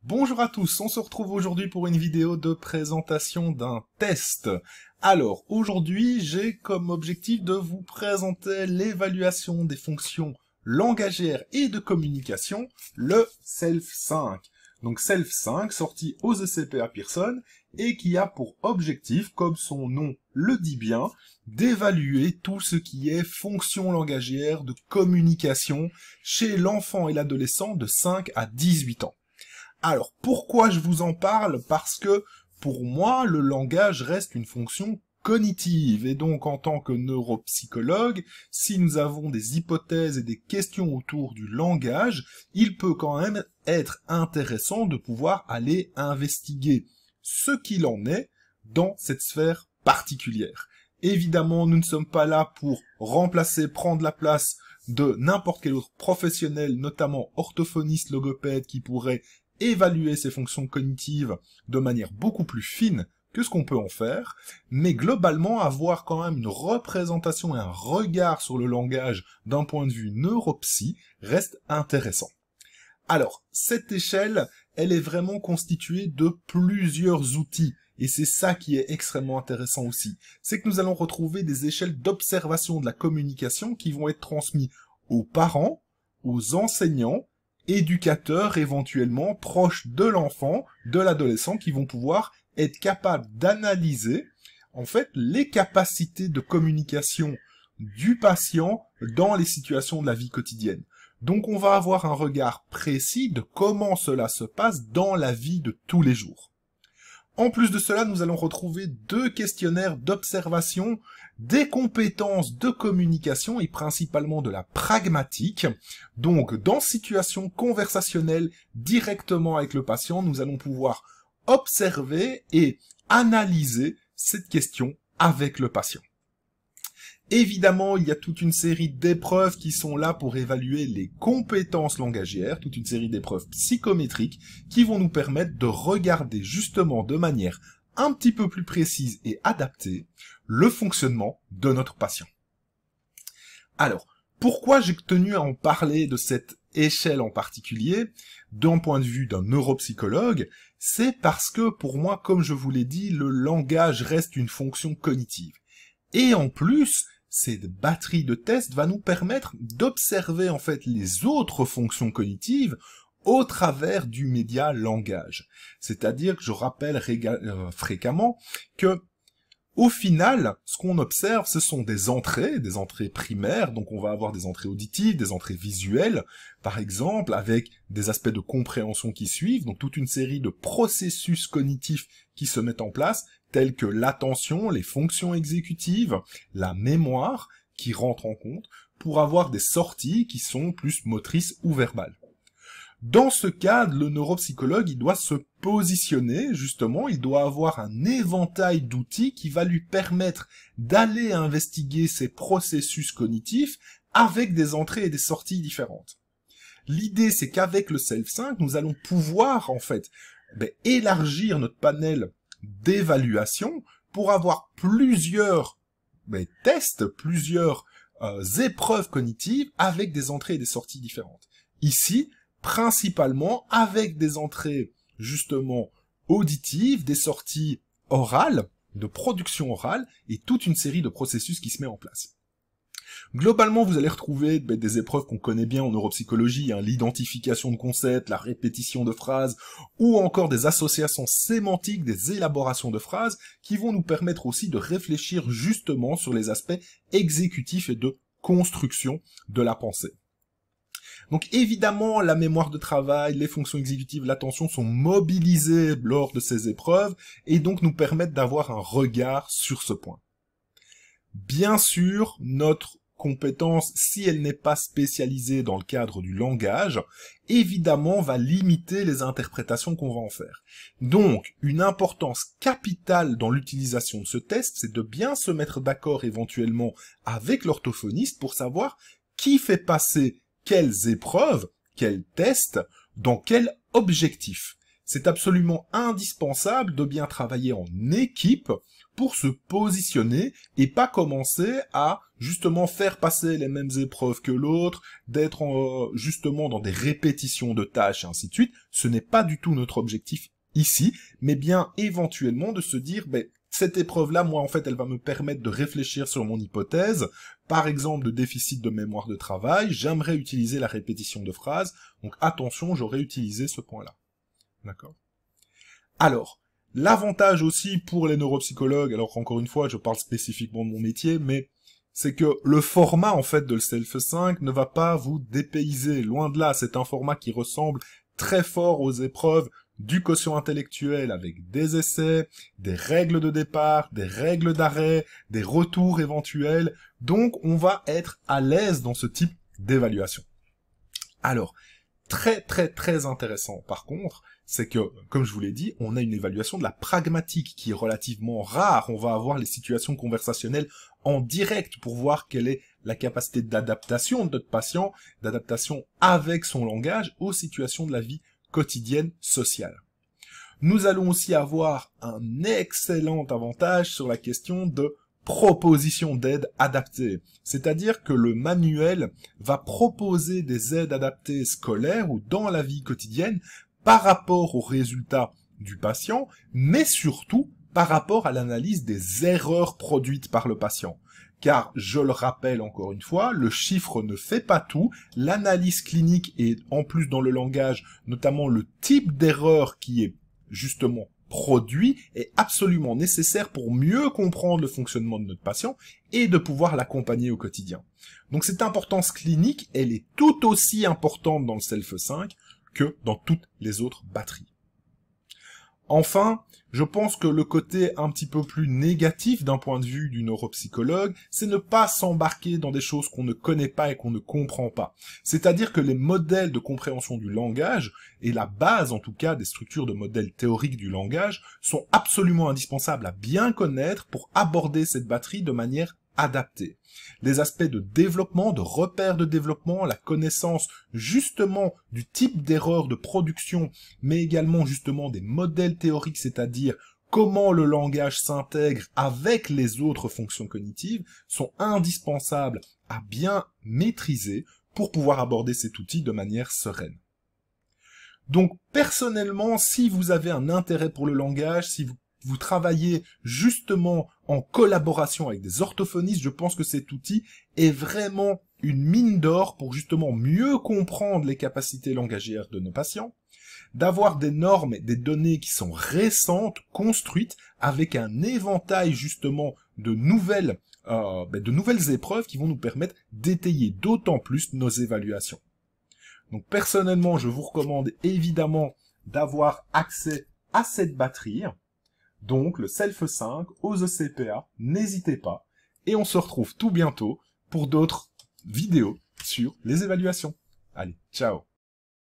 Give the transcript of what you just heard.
Bonjour à tous, on se retrouve aujourd'hui pour une vidéo de présentation d'un test. Alors, aujourd'hui, j'ai comme objectif de vous présenter l'évaluation des fonctions langagières et de communication, le SELF5. Donc SELF5, sorti aux ECPA Pearson, et qui a pour objectif, comme son nom le dit bien, d'évaluer tout ce qui est fonction langagière de communication chez l'enfant et l'adolescent de 5 à 18 ans. Alors, pourquoi je vous en parle? Parce que, pour moi, le langage reste une fonction cognitive, et donc en tant que neuropsychologue, si nous avons des hypothèses et des questions autour du langage, il peut quand même être intéressant de pouvoir aller investiguer ce qu'il en est dans cette sphère particulière. Évidemment, nous ne sommes pas là pour remplacer, prendre la place de n'importe quel autre professionnel, notamment orthophoniste, logopède, qui pourrait évaluer ces fonctions cognitives de manière beaucoup plus fine que ce qu'on peut en faire, mais globalement avoir quand même une représentation et un regard sur le langage d'un point de vue neuropsy reste intéressant. Alors, cette échelle, elle est vraiment constituée de plusieurs outils, et c'est ça qui est extrêmement intéressant aussi. C'est que nous allons retrouver des échelles d'observation de la communication qui vont être transmises aux parents, aux enseignants, éducateurs éventuellement proches de l'enfant, de l'adolescent, qui vont pouvoir être capables d'analyser en fait les capacités de communication du patient dans les situations de la vie quotidienne. Donc on va avoir un regard précis de comment cela se passe dans la vie de tous les jours. En plus de cela, nous allons retrouver deux questionnaires d'observation des compétences de communication et principalement de la pragmatique. Donc, dans situation conversationnelle directement avec le patient, nous allons pouvoir observer et analyser cette question avec le patient. Évidemment, il y a toute une série d'épreuves qui sont là pour évaluer les compétences langagières, toute une série d'épreuves psychométriques qui vont nous permettre de regarder justement de manière un petit peu plus précise et adaptée le fonctionnement de notre patient. Alors, pourquoi j'ai tenu à en parler de cette échelle en particulier, d'un point de vue d'un neuropsychologue? C'est parce que pour moi, comme je vous l'ai dit, le langage reste une fonction cognitive. Et en plus, cette batterie de tests va nous permettre d'observer en fait les autres fonctions cognitives au travers du média langage. C'est-à-dire que je rappelle fréquemment que au final, ce qu'on observe, ce sont des entrées primaires, donc on va avoir des entrées auditives, des entrées visuelles, par exemple, avec des aspects de compréhension qui suivent, donc toute une série de processus cognitifs qui se mettent en place, tels que l'attention, les fonctions exécutives, la mémoire, qui rentrent en compte, pour avoir des sorties qui sont plus motrices ou verbales. Dans ce cadre, le neuropsychologue, il doit se positionner, justement, il doit avoir un éventail d'outils qui va lui permettre d'aller investiguer ces processus cognitifs avec des entrées et des sorties différentes. L'idée, c'est qu'avec le SELF5, nous allons pouvoir, en fait, élargir notre panel d'évaluation pour avoir plusieurs tests, plusieurs épreuves cognitives avec des entrées et des sorties différentes. Ici, principalement avec des entrées justement auditives, des sorties orales, de production orale, et toute une série de processus qui se met en place. Globalement, vous allez retrouver des épreuves qu'on connaît bien en neuropsychologie, l'identification de concepts, la répétition de phrases, ou encore des associations sémantiques, des élaborations de phrases, qui vont nous permettre aussi de réfléchir justement sur les aspects exécutifs et de construction de la pensée. Donc évidemment, la mémoire de travail, les fonctions exécutives, l'attention sont mobilisées lors de ces épreuves, et donc nous permettent d'avoir un regard sur ce point. Bien sûr, notre compétence, si elle n'est pas spécialisée dans le cadre du langage, évidemment va limiter les interprétations qu'on va en faire. Donc, une importance capitale dans l'utilisation de ce test, c'est de bien se mettre d'accord éventuellement avec l'orthophoniste pour savoir qui fait passer quelles épreuves, quels tests, dans quel objectif. C'est absolument indispensable de bien travailler en équipe pour se positionner et pas commencer à justement faire passer les mêmes épreuves que l'autre, d'être justement dans des répétitions de tâches et ainsi de suite. Ce n'est pas du tout notre objectif ici, mais bien éventuellement de se dire, ben, cette épreuve-là, moi, en fait, elle va me permettre de réfléchir sur mon hypothèse, par exemple de déficit de mémoire de travail, j'aimerais utiliser la répétition de phrases, donc attention, j'aurais utilisé ce point-là. D'accord ? Alors, l'avantage aussi pour les neuropsychologues, alors encore une fois, je parle spécifiquement de mon métier, mais c'est que le format, en fait, de le Self-5 ne va pas vous dépayser. Loin de là, c'est un format qui ressemble très fort aux épreuves du quotient intellectuel avec des essais, des règles de départ, des règles d'arrêt, des retours éventuels. Donc, on va être à l'aise dans ce type d'évaluation. Alors, très intéressant par contre, c'est que, comme je vous l'ai dit, on a une évaluation de la pragmatique qui est relativement rare. On va avoir les situations conversationnelles en direct pour voir quelle est la capacité d'adaptation de notre patient, d'adaptation avec son langage aux situations de la vie quotidienne sociale. Nous allons aussi avoir un excellent avantage sur la question de proposition d'aide adaptée. C'est-à-dire que le manuel va proposer des aides adaptées scolaires ou dans la vie quotidienne par rapport aux résultats du patient, mais surtout par rapport à l'analyse des erreurs produites par le patient. Car, je le rappelle encore une fois, le chiffre ne fait pas tout, l'analyse clinique et en plus dans le langage, notamment le type d'erreur qui est justement produit est absolument nécessaire pour mieux comprendre le fonctionnement de notre patient et de pouvoir l'accompagner au quotidien. Donc cette importance clinique, elle est tout aussi importante dans le Self-5 que dans toutes les autres batteries. Enfin, je pense que le côté un petit peu plus négatif d'un point de vue du neuropsychologue, c'est ne pas s'embarquer dans des choses qu'on ne connaît pas et qu'on ne comprend pas. C'est-à-dire que les modèles de compréhension du langage, et la base en tout cas des structures de modèles théoriques du langage, sont absolument indispensables à bien connaître pour aborder cette batterie de manière adaptée. Les aspects de développement, de repères de développement, la connaissance justement du type d'erreur de production, mais également justement des modèles théoriques, c'est-à-dire comment le langage s'intègre avec les autres fonctions cognitives, sont indispensables à bien maîtriser pour pouvoir aborder cet outil de manière sereine. Donc personnellement, si vous avez un intérêt pour le langage, si vous travaillez justement en collaboration avec des orthophonistes, je pense que cet outil est vraiment une mine d'or pour justement mieux comprendre les capacités langagières de nos patients, d'avoir des normes et des données qui sont récentes, construites, avec un éventail justement de nouvelles épreuves qui vont nous permettre d'étayer d'autant plus nos évaluations. Donc personnellement, je vous recommande évidemment d'avoir accès à cette batterie, donc le Self-5 aux ECPA, n'hésitez pas, et on se retrouve tout bientôt pour d'autres vidéos sur les évaluations. Allez, ciao!